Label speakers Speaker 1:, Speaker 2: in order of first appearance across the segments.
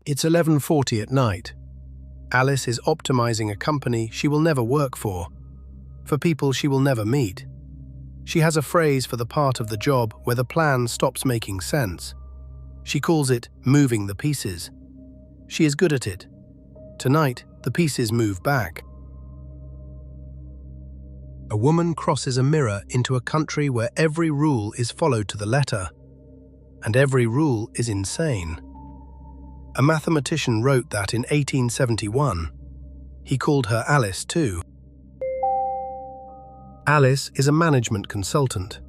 Speaker 1: It's 11:40 at night. Alice is optimizing a company she will never work for people she will never meet. She has a phrase for the part of the job where the plan stops making sense. She calls it moving the pieces. She is good at it. Tonight, the pieces move back. A woman crosses a mirror into a country where every rule is followed to the letter, and every rule is insane. A mathematician wrote that in 1871. He called her Alice too. Alice is a management consultant.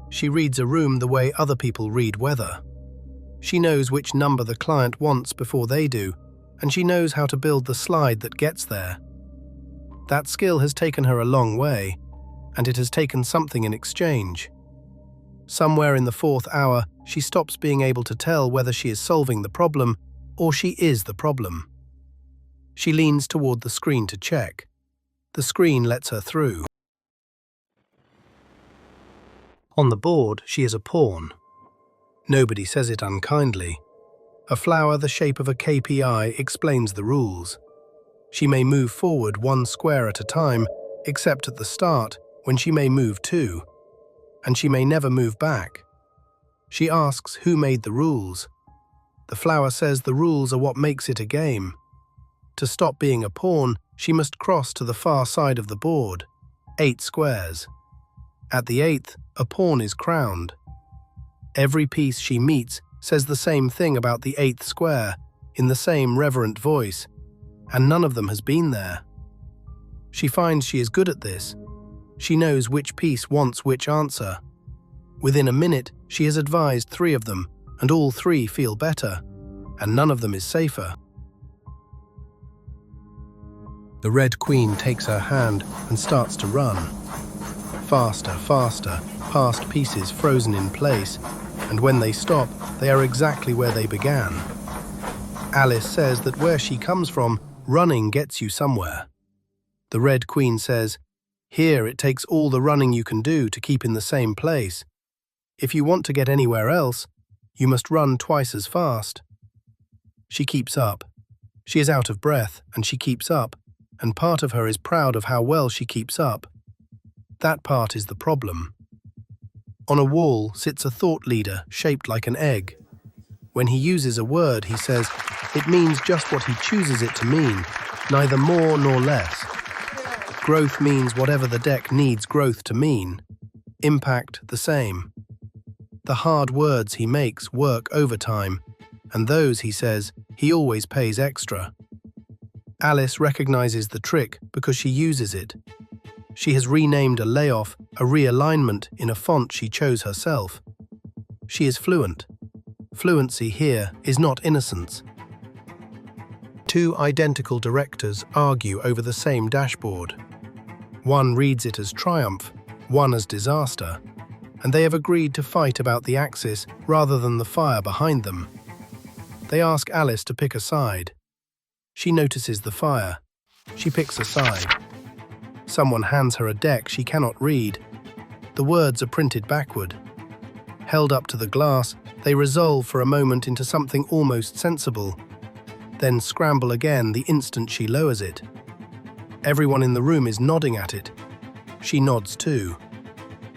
Speaker 1: She reads a room the way other people read weather. She knows which number the client wants before they do, and she knows how to build the slide that gets there. That skill has taken her a long way, and it has taken something in exchange. Somewhere in the fourth hour, she stops being able to tell whether she is solving the problem or she is the problem. She leans toward the screen to check. The screen lets her through. On the board, she is a pawn. Nobody says it unkindly. A flower the shape of a KPI explains the rules. She may move forward one square at a time, except at the start, when she may move two, and she may never move back. She asks who made the rules. The flower says the rules are what makes it a game. To stop being a pawn, she must cross to the far side of the board, 8 squares. At the 8th, a pawn is crowned. Every piece she meets says the same thing about the 8th square, in the same reverent voice, and none of them has been there. She finds she is good at this. She knows which piece wants which answer. Within a minute, she has advised 3 of them, and all 3 feel better, and none of them is safer. The Red Queen takes her hand and starts to run. Faster, faster, past pieces frozen in place, and when they stop, they are exactly where they began. Alice says that where she comes from, running gets you somewhere. The Red Queen says, here it takes all the running you can do to keep in the same place. If you want to get anywhere else, you must run twice as fast. She keeps up. She is out of breath, and she keeps up, and part of her is proud of how well she keeps up. That part is the problem. On a wall sits a thought leader shaped like an egg. When he uses a word, he says, it means just what he chooses it to mean, neither more nor less. Growth means whatever the deck needs growth to mean. Impact the same. The hard words he makes work overtime, and those, he says, he always pays extra. Alice recognizes the trick because she uses it. She has renamed a layoff a realignment in a font she chose herself. She is fluent. Fluency here is not innocence. 2 identical directors argue over the same dashboard. One reads it as triumph, one as disaster, and they have agreed to fight about the axis rather than the fire behind them. They ask Alice to pick a side. She notices the fire. She picks a side. Someone hands her a deck she cannot read. The words are printed backward. Held up to the glass, they resolve for a moment into something almost sensible, then scramble again the instant she lowers it. Everyone in the room is nodding at it. She nods too.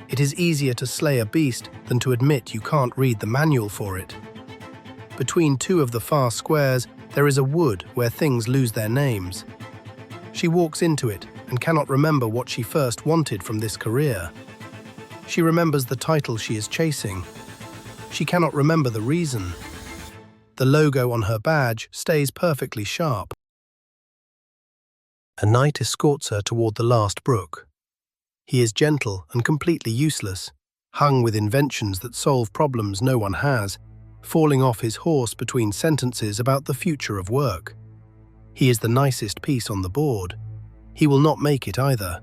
Speaker 1: It is easier to slay a beast than to admit you can't read the manual for it. Between 2 of the far squares, there is a wood where things lose their names. She walks into it and cannot remember what she first wanted from this career. She remembers the title she is chasing. She cannot remember the reason. The logo on her badge stays perfectly sharp. A knight escorts her toward the last brook. He is gentle and completely useless, hung with inventions that solve problems no one has, falling off his horse between sentences about the future of work. He is the nicest piece on the board. He will not make it either.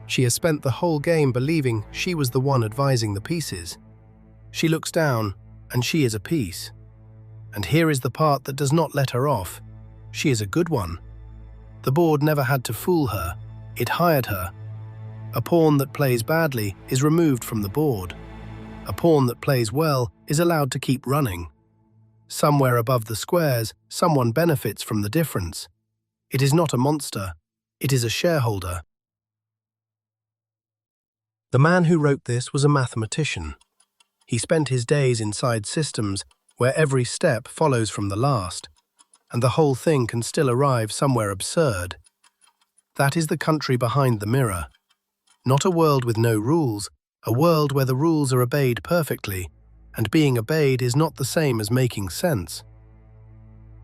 Speaker 1: She has spent the whole game believing she was the one advising the pieces. She looks down, and she is a piece. And here is the part that does not let her off. She is a good one. The board never had to fool her. It hired her. A pawn that plays badly is removed from the board. A pawn that plays well is allowed to keep running. Somewhere above the squares, someone benefits from the difference. It is not a monster, it is a shareholder. The man who wrote this was a mathematician. He spent his days inside systems where every step follows from the last, and the whole thing can still arrive somewhere absurd. That is the country behind the mirror. Not a world with no rules, a world where the rules are obeyed perfectly, and being obeyed is not the same as making sense.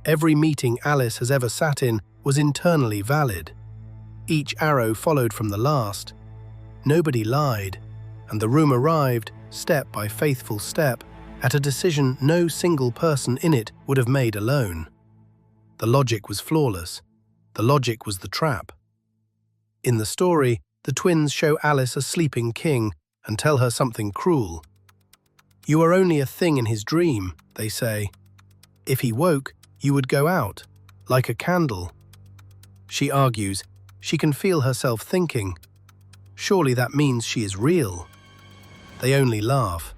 Speaker 1: Every meeting Alice has ever sat in was internally valid. Each arrow followed from the last. Nobody lied, and the room arrived, step by faithful step, at a decision no single person in it would have made alone. The logic was flawless. The logic was the trap. In the story, the twins show Alice a sleeping king and tell her something cruel. "You are only a thing in his dream," they say. "If he woke, you would go out, like a candle." She argues she can feel herself thinking. Surely that means she is real. They only laugh.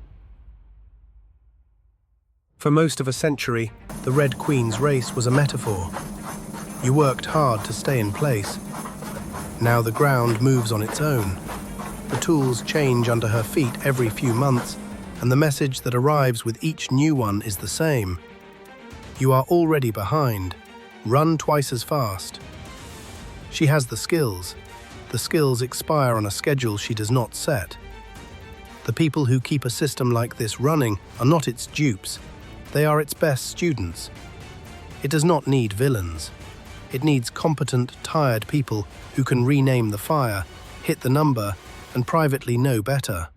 Speaker 1: For most of a century, the Red Queen's race was a metaphor. You worked hard to stay in place. Now the ground moves on its own. The tools change under her feet every few months, and the message that arrives with each new one is the same. You are already behind. Run twice as fast. She has the skills. The skills expire on a schedule she does not set. The people who keep a system like this running are not its dupes. They are its best students. It does not need villains. It needs competent, tired people who can rename the fire, hit the number, and privately know better.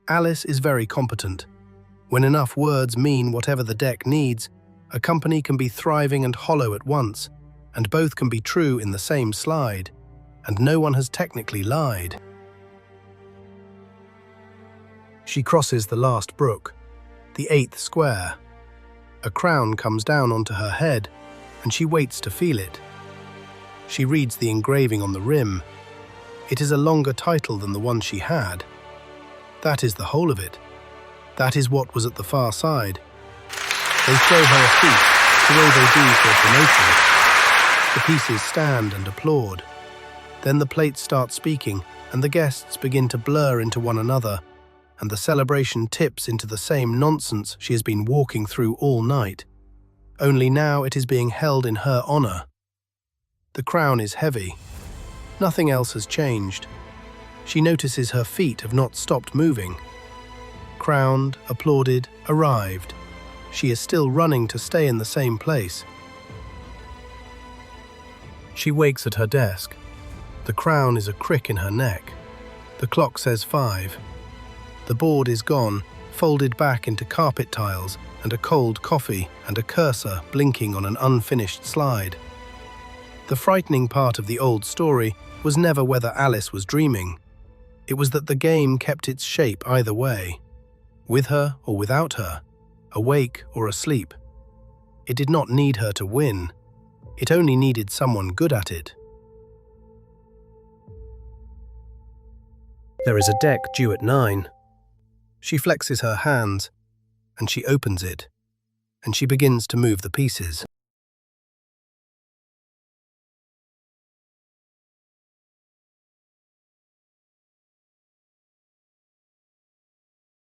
Speaker 1: Alice is very competent. When enough words mean whatever the deck needs, a company can be thriving and hollow at once, and both can be true in the same slide, and no one has technically lied. She crosses the last brook, the 8th square. A crown comes down onto her head, and she waits to feel it. She reads the engraving on the rim. It is a longer title than the one she had. That is the whole of it. That is what was at the far side. They throw her a feat, the way they do for a promotion. The pieces stand and applaud. Then the plates start speaking, and the guests begin to blur into one another, and the celebration tips into the same nonsense she has been walking through all night. Only now it is being held in her honor. The crown is heavy. Nothing else has changed. She notices her feet have not stopped moving. Crowned, applauded, arrived. She is still running to stay in the same place. She wakes at her desk. The crown is a crick in her neck. The clock says 5. The board is gone, folded back into carpet tiles, and a cold coffee and a cursor blinking on an unfinished slide. The frightening part of the old story was never whether Alice was dreaming. It was that the game kept its shape either way, with her or without her, awake or asleep. It did not need her to win. It only needed someone good at it. There is a deck due at 9. She flexes her hands, and she opens it, and she begins to move the pieces.